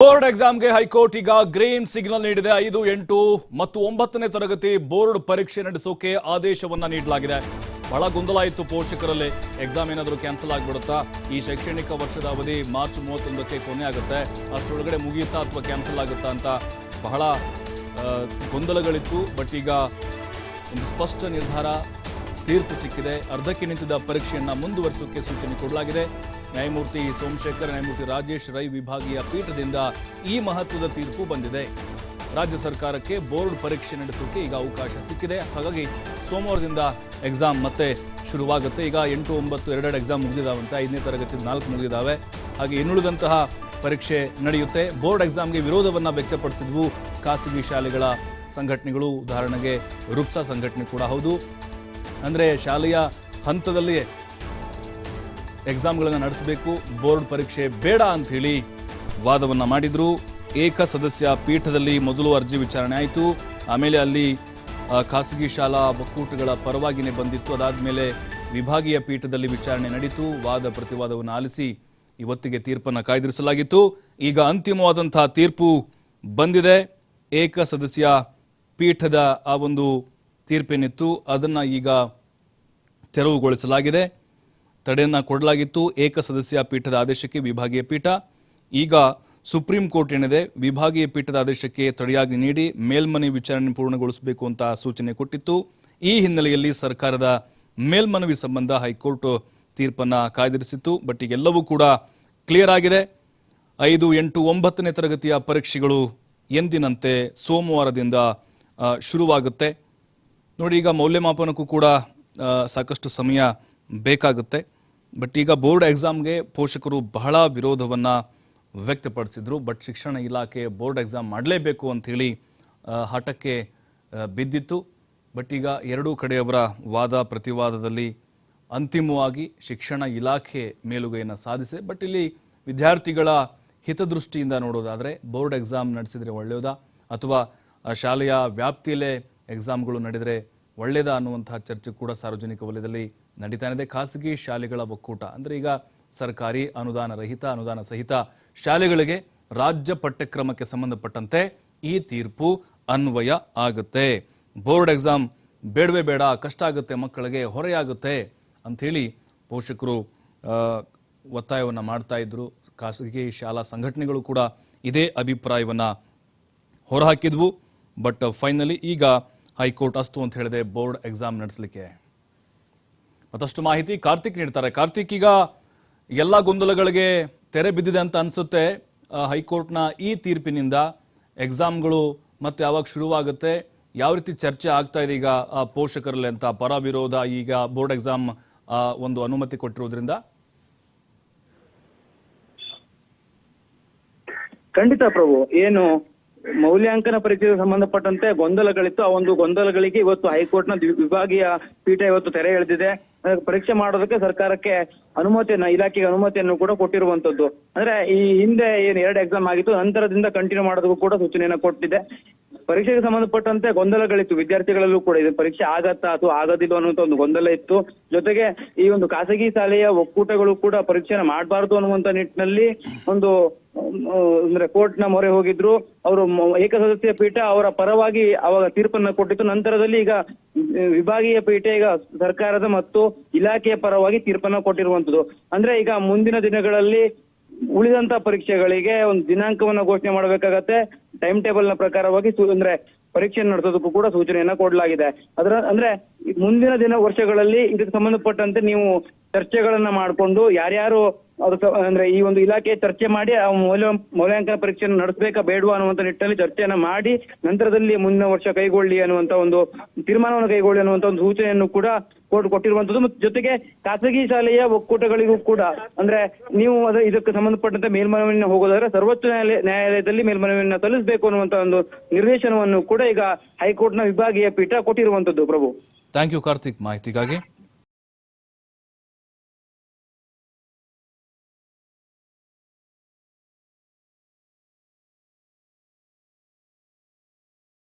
Board ಎಕ್ಸಾಮ್ಗೆ high court ಈಗ green signal ನೀಡಿದೆ. 5, 8 ಮತ್ತು 9ನೇ ತರಗತಿ ಬೋರ್ಡ್ ಪರೀಕ್ಷೆ ನಡೆಸೋಕೆ ಆದೇಶವನ್ನ ನೀಡಲಾಗಿದೆ. ಬಹಳ ಗೊಂದಲ ಇತ್ತು ಪೋಷಕರಲ್ಲಿ. ಎಕ್ಸಾಮ್ ಏನಾದರೂ ಕ್ಯಾನ್ಸಲ್ ಆಗಿಬಿಡುತ್ತಾ, ಈ ಶೈಕ್ಷಣಿಕ ವರ್ಷದ ಅವಧಿ ಮಾರ್ಚ್ 31ಕ್ಕೆ ಕೊನೆ ಆಗುತ್ತೆ, ಅಷ್ಟರೊಳಗಡೆ ಮುಗಿಯುತ್ತಾ ಅಥವಾ ಕ್ಯಾನ್ಸಲ್ ಆಗುತ್ತಾ ಅಂತ ಬಹಳ ಗೊಂದಲಗಳಿತ್ತು. ಬಟ್ ಈಗ ಒಂದು ಸ್ಪಷ್ಟ ನಿರ್ಧಾರ, ತೀರ್ಪು ಸಿಕ್ಕಿದೆ. ಅರ್ಧಕ್ಕೆ ನಿಂತಿದ್ದ ಪರೀಕ್ಷೆಯನ್ನ ಮುಂದುವರಿಸೋಕೆ ಸೂಚನೆ ಕೊಡಲಾಗಿದೆ. ನ್ಯಾಯಮೂರ್ತಿ ಸೋಮಶೇಖರ್, ನ್ಯಾಯಮೂರ್ತಿ ರಾಜೇಶ್ ರೈ ವಿಭಾಗೀಯ ಪೀಠದಿಂದ ಈ ಮಹತ್ವದ ತೀರ್ಪು ಬಂದಿದೆ. ರಾಜ್ಯ ಸರ್ಕಾರಕ್ಕೆ ಬೋರ್ಡ್ ಪರೀಕ್ಷೆ ನಡೆಸೋಕೆ ಈಗ ಅವಕಾಶ ಸಿಕ್ಕಿದೆ. ಹಾಗಾಗಿ ಸೋಮವಾರದಿಂದ ಎಕ್ಸಾಮ್ ಮತ್ತೆ ಶುರುವಾಗುತ್ತೆ. ಈಗ 8, 9 ಎರಡೆರಡು ಎಕ್ಸಾಮ್ ಮುಗಿದಿದ್ದಾವಂತೆ. 5ನೇ ತರಗತಿ 4 ಮುಗಿದಿದ್ದಾವೆ. ಹಾಗೆ ಇನ್ನುಳಿದಂತಹ ಪರೀಕ್ಷೆ ನಡೆಯುತ್ತೆ. ಬೋರ್ಡ್ ಎಕ್ಸಾಮ್ಗೆ ವಿರೋಧವನ್ನ ವ್ಯಕ್ತಪಡಿಸಿದ್ವು ಖಾಸಗಿ ಶಾಲೆಗಳ ಸಂಘಟನೆಗಳು. ಉದಾಹರಣೆಗೆ ರುಪ್ಸಾ ಸಂಘಟನೆ ಕೂಡ ಹೌದು. ಅಂದರೆ ಶಾಲೆಯ ಹಂತದಲ್ಲಿ ಎಕ್ಸಾಮ್ಗಳನ್ನು ನಡೆಸಬೇಕು, ಬೋರ್ಡ್ ಪರೀಕ್ಷೆ ಬೇಡ ಅಂಥೇಳಿ ವಾದವನ್ನು ಮಾಡಿದ್ರು. ಏಕಸದಸ್ಯ ಪೀಠದಲ್ಲಿ ಮೊದಲು ಅರ್ಜಿ ವಿಚಾರಣೆ ಆಯಿತು. ಆಮೇಲೆ ಅಲ್ಲಿ ಖಾಸಗಿ ಶಾಲಾ ಒಕ್ಕೂಟಗಳ ಪರವಾಗಿನೇ ಬಂದಿತ್ತು. ಅದಾದಮೇಲೆ ವಿಭಾಗೀಯ ಪೀಠದಲ್ಲಿ ವಿಚಾರಣೆ ನಡೀತು. ವಾದ ಪ್ರತಿವಾದವನ್ನು ಆಲಿಸಿ ಇವತ್ತಿಗೆ ತೀರ್ಪನ್ನು ಕಾಯ್ದಿರಿಸಲಾಗಿತ್ತು. ಈಗ ಅಂತಿಮವಾದಂತಹ ತೀರ್ಪು ಬಂದಿದೆ. ಏಕಸದಸ್ಯ ಪೀಠದ ಆ ಒಂದು ತೀರ್ಪೇನಿತ್ತು ಅದನ್ನು ಈಗ ತೆರವುಗೊಳಿಸಲಾಗಿದೆ. ತಡೆಯನ್ನು ಕೊಡಲಾಗಿತ್ತು ಏಕಸದಸ್ಯ ಪೀಠದ ಆದೇಶಕ್ಕೆ ವಿಭಾಗೀಯ ಪೀಠ. ಈಗ ಸುಪ್ರೀಂ ಕೋರ್ಟ್ ಏನಿದೆ, ವಿಭಾಗೀಯ ಪೀಠದ ಆದೇಶಕ್ಕೆ ತಡೆಯಾಗಿ ನೀಡಿ ಮೇಲ್ಮನವಿ ವಿಚಾರಣೆ ಪೂರ್ಣಗೊಳಿಸಬೇಕು ಅಂತ ಸೂಚನೆ ಕೊಟ್ಟಿತ್ತು. ಈ ಹಿನ್ನೆಲೆಯಲ್ಲಿ ಸರ್ಕಾರದ ಮೇಲ್ಮನವಿ ಸಂಬಂಧ ಹೈಕೋರ್ಟ್ ತೀರ್ಪನ್ನು ಕಾಯ್ದಿರಿಸಿತ್ತು. ಬಟ್ ಈಗೆಲ್ಲವೂ ಕೂಡ ಕ್ಲಿಯರ್ ಆಗಿದೆ. 5, 8, 9ನೇ ತರಗತಿಯ ಪರೀಕ್ಷೆಗಳು ಎಂದಿನಂತೆ ಸೋಮವಾರದಿಂದ ಶುರುವಾಗುತ್ತೆ. ನೋಡಿ, ಈಗ ಮೌಲ್ಯಮಾಪನಕ್ಕೂ ಕೂಡ ಸಾಕಷ್ಟು ಸಮಯ ಬೇಕಾಗುತ್ತೆ. ಬಟ್ ಈಗ ಬೋರ್ಡ್ ಎಕ್ಸಾಮ್ಗೆ ಪೋಷಕರು ಬಹಳ ವಿರೋಧವನ್ನು ವ್ಯಕ್ತಪಡಿಸಿದ್ರು. ಬಟ್ ಶಿಕ್ಷಣ ಇಲಾಖೆ ಬೋರ್ಡ್ ಎಕ್ಸಾಮ್ ಮಾಡಲೇಬೇಕು ಅಂಥೇಳಿ ಹಠಕ್ಕೆ ಬಿದ್ದಿತ್ತು. ಬಟ್ ಈಗ ಎರಡೂ ಕಡೆಯವರ ವಾದ ಪ್ರತಿವಾದದಲ್ಲಿ ಅಂತಿಮವಾಗಿ ಶಿಕ್ಷಣ ಇಲಾಖೆ ಮೇಲುಗೈಯನ್ನು ಸಾಧಿಸಿದೆ. ಬಟ್ ಇಲ್ಲಿ ವಿದ್ಯಾರ್ಥಿಗಳ ಹಿತದೃಷ್ಟಿಯಿಂದ ನೋಡೋದಾದರೆ ಬೋರ್ಡ್ ಎಕ್ಸಾಮ್ ನಡೆಸಿದರೆ ಒಳ್ಳೆಯದಾ ಅಥವಾ ಶಾಲೆಯ ವ್ಯಾಪ್ತಿಯಲ್ಲೇ ಎಕ್ಸಾಮ್ಗಳು ನಡೆದರೆ ಒಳ್ಳೆಯದಾ ಅನ್ನುವಂತಹ ಚರ್ಚೆ ಕೂಡ ಸಾರ್ವಜನಿಕ ವಲಯದಲ್ಲಿ ನಡೀತಾ ಇದೆ. ಖಾಸಗಿ ಶಾಲೆಗಳ ಒಕ್ಕೂಟ ಅಂದರೆ ಈಗ ಸರ್ಕಾರಿ ಅನುದಾನ ರಹಿತ, ಅನುದಾನ ಸಹಿತ ಶಾಲೆಗಳಿಗೆ ರಾಜ್ಯ ಪಠ್ಯಕ್ರಮಕ್ಕೆ ಸಂಬಂಧಪಟ್ಟಂತೆ ಈ ತೀರ್ಪು ಅನ್ವಯ ಆಗುತ್ತೆ. ಬೋರ್ಡ್ ಎಕ್ಸಾಮ್ ಬೇಡವೇ ಬೇಡ, ಕಷ್ಟ ಆಗುತ್ತೆ, ಮಕ್ಕಳಿಗೆ ಹೊರೆಯಾಗುತ್ತೆ ಅಂಥೇಳಿ ಪೋಷಕರು ಒತ್ತಾಯವನ್ನು ಮಾಡ್ತಾ ಇದ್ರು. ಖಾಸಗಿ ಶಾಲಾ ಸಂಘಟನೆಗಳು ಕೂಡ ಇದೇ ಅಭಿಪ್ರಾಯವನ್ನು ಹೊರಹಾಕಿದ್ವು. ಬಟ್ ಫೈನಲಿ ಈಗ ಹೈಕೋರ್ಟ್ ಅಸ್ತು ಅಂತ ಹೇಳಿದೆ ಬೋರ್ಡ್ ಎಕ್ಸಾಮ್ ನಡೆಸಲಿಕ್ಕೆ. ಮತ್ತಷ್ಟು ಮಾಹಿತಿ ಕಾರ್ತಿಕ್ ನೀಡ್ತಾರೆ. ಕಾರ್ತಿಕ್, ಈಗ ಎಲ್ಲ ಗೊಂದಲಗಳಿಗೆ ತೆರೆ ಬಿದ್ದಿದೆ ಅಂತ ಅನಿಸುತ್ತೆ. ಹೈಕೋರ್ಟ್ನ ಈ ತೀರ್ಪಿನಿಂದ ಎಕ್ಸಾಮ್ಗಳು ಮತ್ತೆ ಯಾವಾಗ ಶುರುವಾಗುತ್ತೆ, ಯಾವ ರೀತಿ ಚರ್ಚೆ ಆಗ್ತಾ ಇದೆ ಈಗ ಪೋಷಕರಲ್ಲಿ ಅಂತ, ಪರ ವಿರೋಧ, ಈಗ ಬೋರ್ಡ್ ಎಕ್ಸಾಮ್ ಒಂದು ಅನುಮತಿ ಕೊಟ್ಟಿರೋದ್ರಿಂದ? ಖಂಡಿತ ಪ್ರಭು, ಏನು ಮೌಲ್ಯಾಂಕನ ಪರೀಕ್ಷೆಗೆ ಸಂಬಂಧಪಟ್ಟಂತೆ ಗೊಂದಲಗಳಿತ್ತು. ಆ ಒಂದು ಗೊಂದಲಗಳಿಗೆ ಇವತ್ತು ಹೈಕೋರ್ಟ್ನ ವಿಭಾಗೀಯ ಪೀಠ ಇವತ್ತು ತೆರೆ ಎಳೆದಿದೆ. ಪರೀಕ್ಷೆ ಮಾಡೋದಕ್ಕೆ ಸರ್ಕಾರಕ್ಕೆ ಅನುಮತಿಯನ್ನ, ಇಲಾಖೆಗೆ ಅನುಮತಿಯನ್ನು ಕೂಡ ಕೊಟ್ಟಿರುವಂತದ್ದು. ಅಂದ್ರೆ ಈ ಹಿಂದೆ ಏನು 2 ಎಕ್ಸಾಮ್ ಆಗಿತ್ತು, ನಂತರದಿಂದ ಕಂಟಿನ್ಯೂ ಮಾಡೋದಕ್ಕೂ ಕೂಡ ಸೂಚನೆಯನ್ನ ಕೊಟ್ಟಿದೆ. ಪರೀಕ್ಷೆಗೆ ಸಂಬಂಧಪಟ್ಟಂತೆ ಗೊಂದಲಗಳಿತ್ತು ವಿದ್ಯಾರ್ಥಿಗಳಲ್ಲೂ ಕೂಡ. ಇದು ಪರೀಕ್ಷೆ ಆಗತ್ತಾ ಅಥವಾ ಆಗೋದಿಲ್ಲ ಅನ್ನುವಂತ ಒಂದು ಗೊಂದಲ ಇತ್ತು. ಜೊತೆಗೆ ಈ ಒಂದು ಖಾಸಗಿ ಶಾಲೆಯ ಒಕ್ಕೂಟಗಳು ಕೂಡ ಪರೀಕ್ಷೆನ ಮಾಡಬಾರ್ದು ಅನ್ನುವಂತ ನಿಟ್ಟಿನಲ್ಲಿ ಒಂದು ಅಂದ್ರೆ ಕೋರ್ಟ್ನ ಮೊರೆ ಹೋಗಿದ್ರು. ಅವರು ಏಕಸದಸ್ಯ ಪೀಠ ಅವರ ಪರವಾಗಿ ಅವಾಗ ತೀರ್ಪನ್ನ ಕೊಟ್ಟಿತ್ತು. ನಂತರದಲ್ಲಿ ಈಗ ವಿಭಾಗೀಯ ಪೀಠ ಈಗ ಸರ್ಕಾರದ ಮತ್ತು ಇಲಾಖೆಯ ಪರವಾಗಿ ತೀರ್ಪನ್ನ ಕೊಟ್ಟಿರುವಂತದ್ದು. ಅಂದ್ರೆ ಈಗ ಮುಂದಿನ ದಿನಗಳಲ್ಲಿ ಉಳಿದಂತ ಪರೀಕ್ಷೆಗಳಿಗೆ ಒಂದು ದಿನಾಂಕವನ್ನ ಘೋಷಣೆ ಮಾಡಬೇಕಾಗತ್ತೆ. ಟೈಮ್ ಟೇಬಲ್ ನ ಪ್ರಕಾರವಾಗಿ ಅಂದ್ರೆ ಪರೀಕ್ಷೆಯನ್ನು ನಡೆಸೋದಕ್ಕೂ ಕೂಡ ಸೂಚನೆಯನ್ನ ಕೊಡಲಾಗಿದೆ. ಅದರ ಅಂದ್ರೆ ಮುಂದಿನ ವರ್ಷಗಳಲ್ಲಿ ಇದಕ್ಕೆ ಸಂಬಂಧಪಟ್ಟಂತೆ ನೀವು ಚರ್ಚೆಗಳನ್ನ ಮಾಡಿಕೊಂಡು ಯಾರ್ಯಾರು ಅಂದ್ರೆ ಈ ಒಂದು ಇಲಾಖೆ ಚರ್ಚೆ ಮಾಡಿ ಆ ಮೌಲ್ಯಾಂಕನ ಪರೀಕ್ಷೆಯನ್ನು ನಡೆಸಬೇಕಾ ಬೇಡವಾ ಅನ್ನುವಂತ ನಿಟ್ಟಿನಲ್ಲಿ ಚರ್ಚೆಯನ್ನ ಮಾಡಿ ನಂತರದಲ್ಲಿ ಮುಂದಿನ ವರ್ಷ ಕೈಗೊಳ್ಳಿ ಅನ್ನುವಂತ ಒಂದು ತೀರ್ಮಾನವನ್ನು ಕೈಗೊಳ್ಳಿ ಅನ್ನುವಂತ ಒಂದು ಸೂಚನೆಯನ್ನು ಕೂಡ ಕೋರ್ಟ್ ಕೊಟ್ಟಿರುವಂತದ್ದು. ಮತ್ತು ಜೊತೆಗೆ ಖಾಸಗಿ ಶಾಲೆಯ ಒಕ್ಕೂಟಗಳಿಗೂ ಕೂಡ ಅಂದ್ರೆ ನೀವು ಇದಕ್ಕೆ ಸಂಬಂಧಪಟ್ಟಂತೆ ಮೇಲ್ಮನವಿಯನ್ನು ಹೋಗೋದಾದ್ರೆ ಸರ್ವೋಚ್ಚ ನ್ಯಾಯಾಲಯದಲ್ಲಿ ಮೇಲ್ಮನವಿಯನ್ನ ಸಲ್ಲಿಸಬೇಕು ಅನ್ನುವಂತ ಒಂದು ನಿರ್ದೇಶನವನ್ನು ಕೂಡ ಈಗ ಹೈಕೋರ್ಟ್ನ ವಿಭಾಗೀಯ ಪೀಠ ಕೊಟ್ಟಿರುವಂತದ್ದು. ಪ್ರಭು, ಥ್ಯಾಂಕ್ ಯು ಕಾರ್ತಿಕ್ ಮಾಹಿತಿಗಾಗಿ.